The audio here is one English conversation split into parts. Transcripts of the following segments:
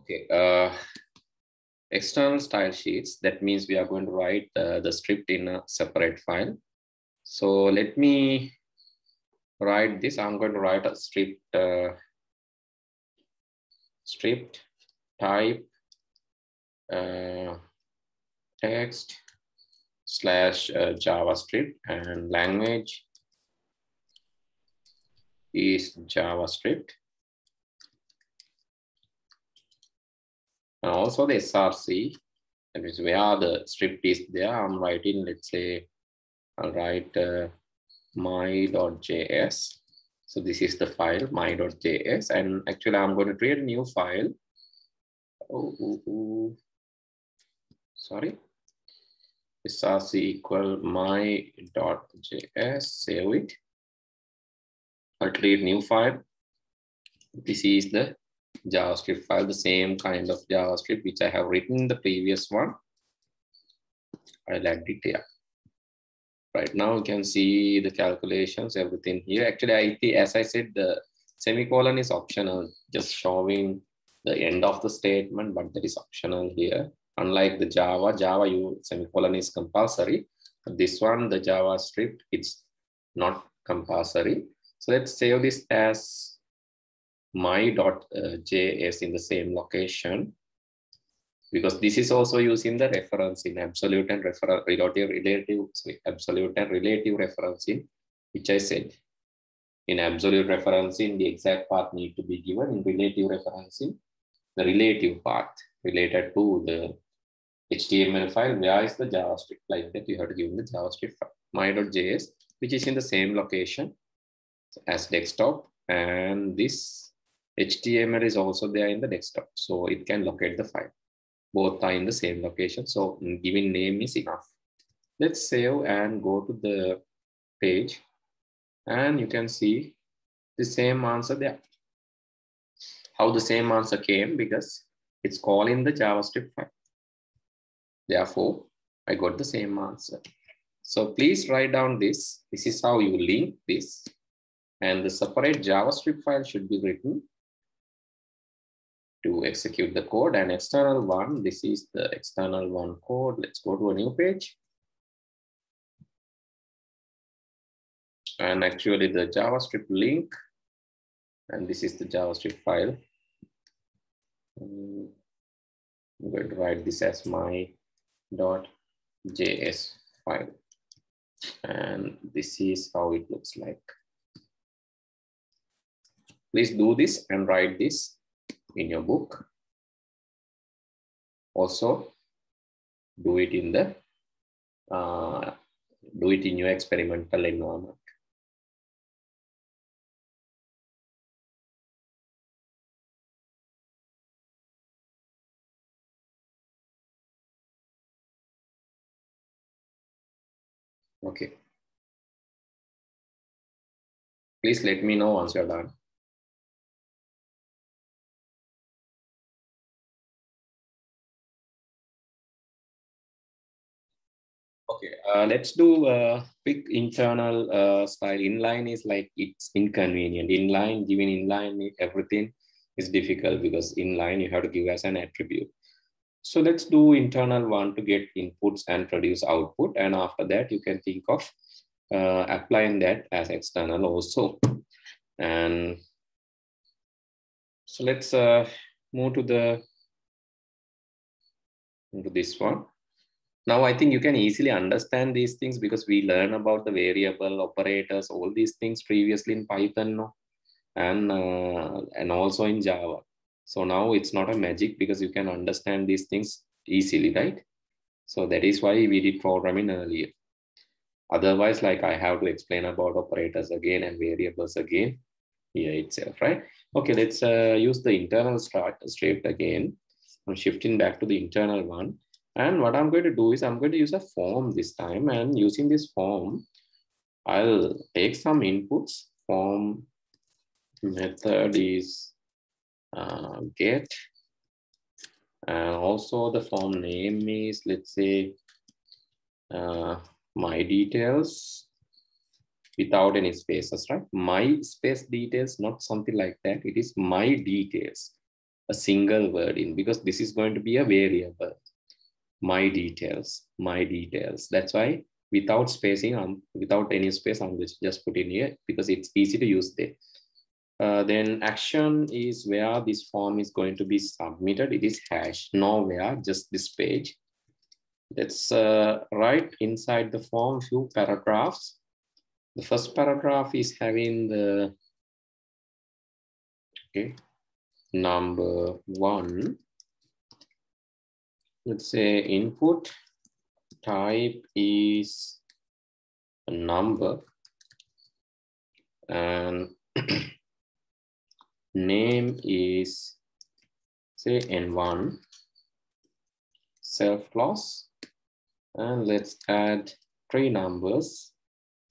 Okay. External style sheets. That means we are going to write the script in a separate file. So let me write this. I'm going to write a script type text / JavaScript, and language is JavaScript. And also the src, that is where the script is there. I'm writing, let's say, I'll write my.js. So this is the file, my.js. And actually, I'm going to create a new file. Sorry. src equal my.js, save it. I'll create new file. This is the JavaScript file, the same kind of JavaScript which I have written in the previous one. I'll add it here. Right now you can see the calculations, everything here. Actually, as I said, the semicolon is optional, just showing the end of the statement, but that is optional here. Unlike the Java, semicolon is compulsory. But this one, the JavaScript, it's not compulsory. So let's save this as my.js in the same location, because this is also using the reference in absolute and relative referencing, which I said. In absolute referencing, the exact path need to be given. In relative referencing, the relative path related to the HTML file, where is the JavaScript, like that you have to give the JavaScript file, my.js, which is in the same location as desktop, and this HTML is also there in the desktop, so it can locate the file. Both are in the same location, so giving name is enough. Let's save and go to the page, and you can see the same answer there. How the same answer came? Because it's calling the JavaScript file. Therefore, I got the same answer. So please write down this. This is how you link this, and the separate JavaScript file should be written to execute the code. And external one, this is the external one code. Let's go to a new page. And actually the JavaScript link, and this is the JavaScript file. I'm going to write this as my.js file. And this is how it looks like. Please do this and write this in your book. Also, do it in the in your experimental environment. Okay. Please let me know once you're done. Okay, let's do a quick internal style. Inline is like, it's inconvenient. Inline, giving inline everything is difficult, because inline you have to give as an attribute. So let's do internal one to get inputs and produce output. And after that, you can think of applying that as external also. And so let's move to this one. Now, I think you can easily understand these things because we learn about the variable operators, all these things previously in Python, no? And also in Java. So now it's not a magic, because you can understand these things easily, right? So that is why we did programming earlier. Otherwise, like, I have to explain about operators again and variables again here itself, right? Okay, let's use the internal script again. I'm shifting back to the internal one. And what I'm going to do is I'm going to use a form this time, and using this form, I'll take some inputs. Form method is get, and also the form name is, let's say, my details without any spaces, right? My space details, not something like that. It is my details. a single word in, because this is going to be a variable. My details. That's why without spacing, without any space, I'm just put in here because it's easy to use there. Then action is where this form is going to be submitted. It is hash, nowhere, just this page. Let's write inside the form few paragraphs. The first paragraph is having the, okay, number 1. Let's say input type is a number and name is, say, N1, self clause, and let's add 3 numbers,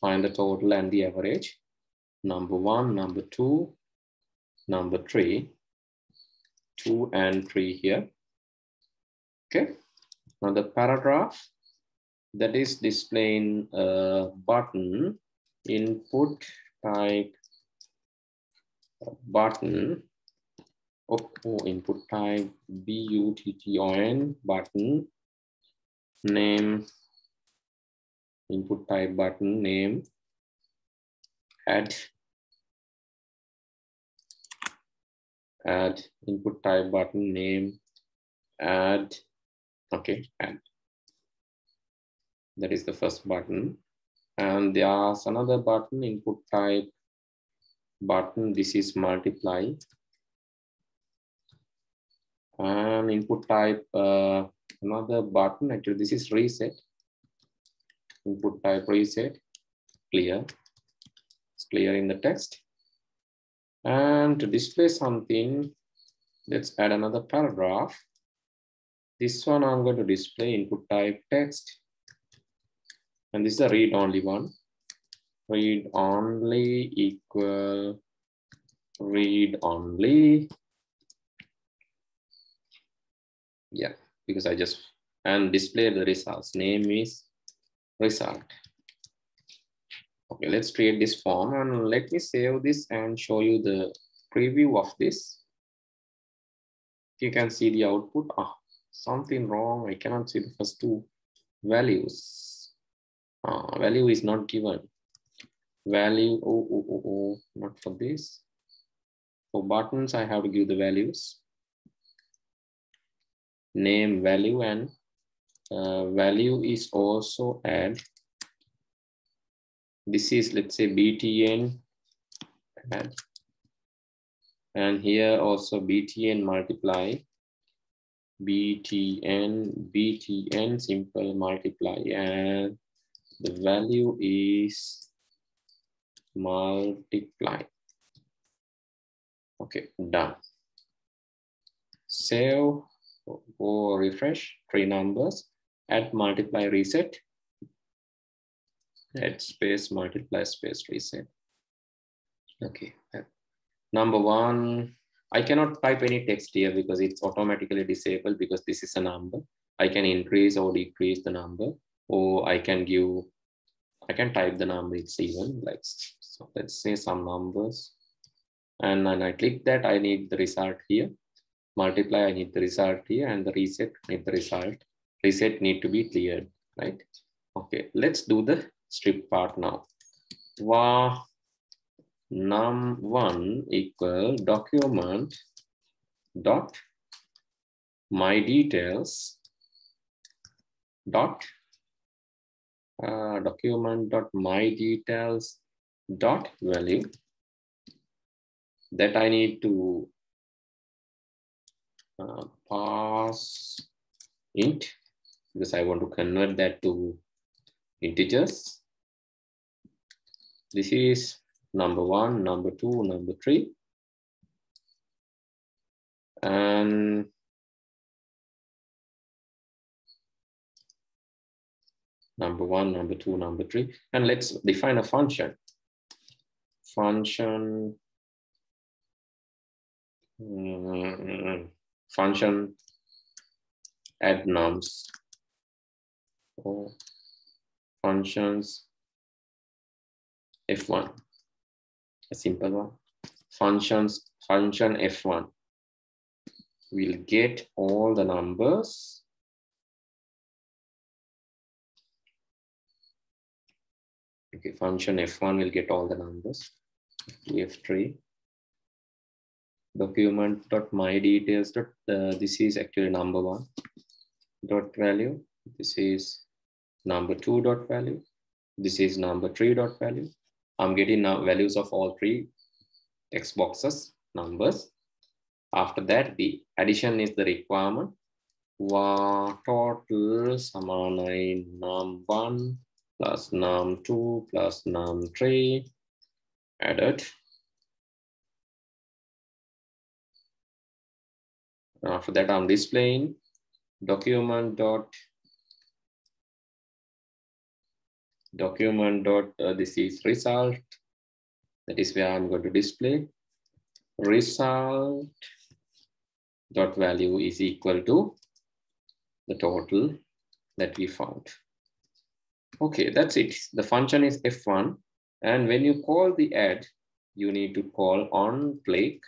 find the total and the average, number 1, number 2, number 3, 2 and 3 here. Okay, now the paragraph that is displaying a button, input type button, input type button, button, name, input type button, name, add input type button, name, add, okay, add. That is the first button. And there's another button, input type button. This is multiply. And input type, another button. Actually, this is reset. Input type reset, clear. It's clear in the text. And to display something, let's add another paragraph. This one I'm going to display input type text. And this is a read only one. Read only equal read only. Yeah, because I just, and display the results. Name is result. Okay, let's create this form and let me save this and show you the preview of this. You can see the output. Something wrong. I cannot see the first 2 values. Value is not given. Value, not for this. For buttons, I have to give the values. Name, value, and value is also add. This is, let's say, btn add. And here also btn multiply. btn simple multiply, and the value is multiply. Okay, done. Save, go refresh, 3 numbers, add multiply reset, add space multiply space reset. Okay, number 1, I cannot type any text here because it's automatically disabled because this is a number. I can increase or decrease the number, or I can type the number, it's even like, so let's say some numbers. And when I click that, I need the result here. Multiply, I need the result here, and the reset, need the result. Reset need to be cleared, right? Okay, let's do the strip part now. Var num1 equal document dot my details dot document dot my details dot value that I need to pass int because I want to convert that to integers. This is number 1, number 2, number 3, and number 1, number 2, number 3, and let's define a function. Function add nums, or functions f1, a simple one. Function f1. will get all the numbers. Okay, function F1 will get all the numbers. F3. Document.myDetails. This is actually number 1 dot value. This is number 2 dot value. This is number 3 dot value. I'm getting now values of all 3 text boxes, numbers. After that, the addition is the requirement. Total samanai num1 plus num2 plus num3 added. After that, I'm displaying document dot this is result. That is where I'm going to display result dot value is equal to the total that we found. Okay, that's it. The function is F1, and when you call the add, you need to call on click.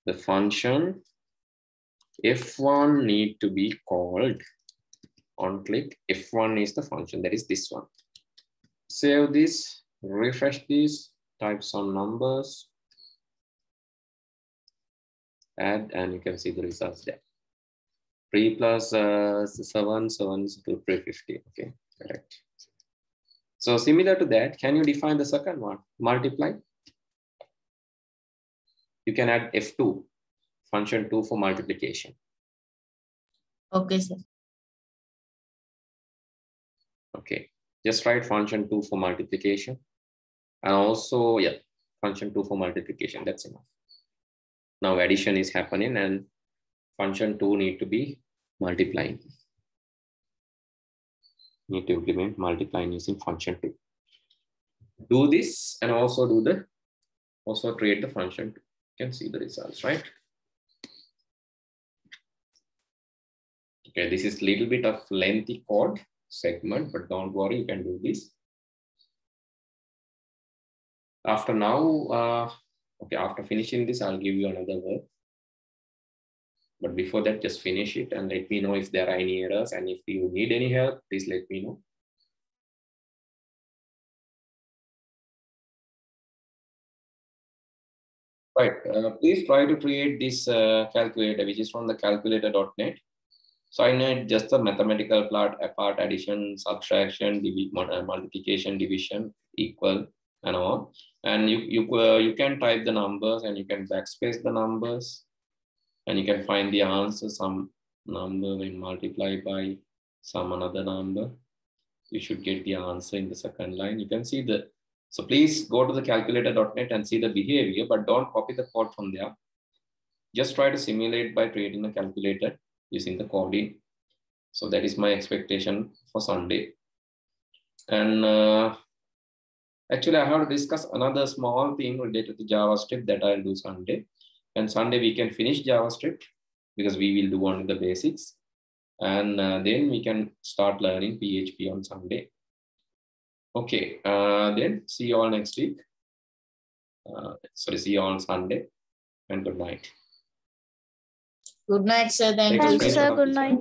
The function F1 need to be called on click. F1 is the function, that is this one. Save this, refresh this, type some numbers, add, and you can see the results there. 3 plus 7 is equal to 350. Okay, correct. So similar to that, can you define the second one? Multiply. You can add F2, function 2 for multiplication. Okay, sir. Okay, just write function 2 for multiplication. And also, yeah, function 2 for multiplication, that's enough. Now addition is happening and function 2 need to be multiplying. Need to implement multiplying using function 2. Do this and also create the function 2. You can see the results, right? Okay, this is a little bit of lengthy code segment, but don't worry, you can do this. After now, after finishing this, I'll give you another work. But before that, just finish it and let me know if there are any errors, and if you need any help, please let me know. Right, please try to create this calculator, which is from the calculator.net. So I need just the mathematical part, addition, subtraction, multiplication, division, equal, and all. And you can type the numbers and you can backspace the numbers, and you can find the answer, some number when multiplied by some another number. You should get the answer in the second line. You can see so please go to the calculator.net and see the behavior, but don't copy the code from there. Just try to simulate by creating a calculator using the coding. So that is my expectation for Sunday. And actually, I have to discuss another small thing related to JavaScript that I'll do Sunday. And Sunday we can finish JavaScript because we will do only the basics. And then we can start learning PHP on Sunday. Okay, then see you all next week. See you all on Sunday, and good night. Good night, sir. Thank you, Thanks, sir. Good night.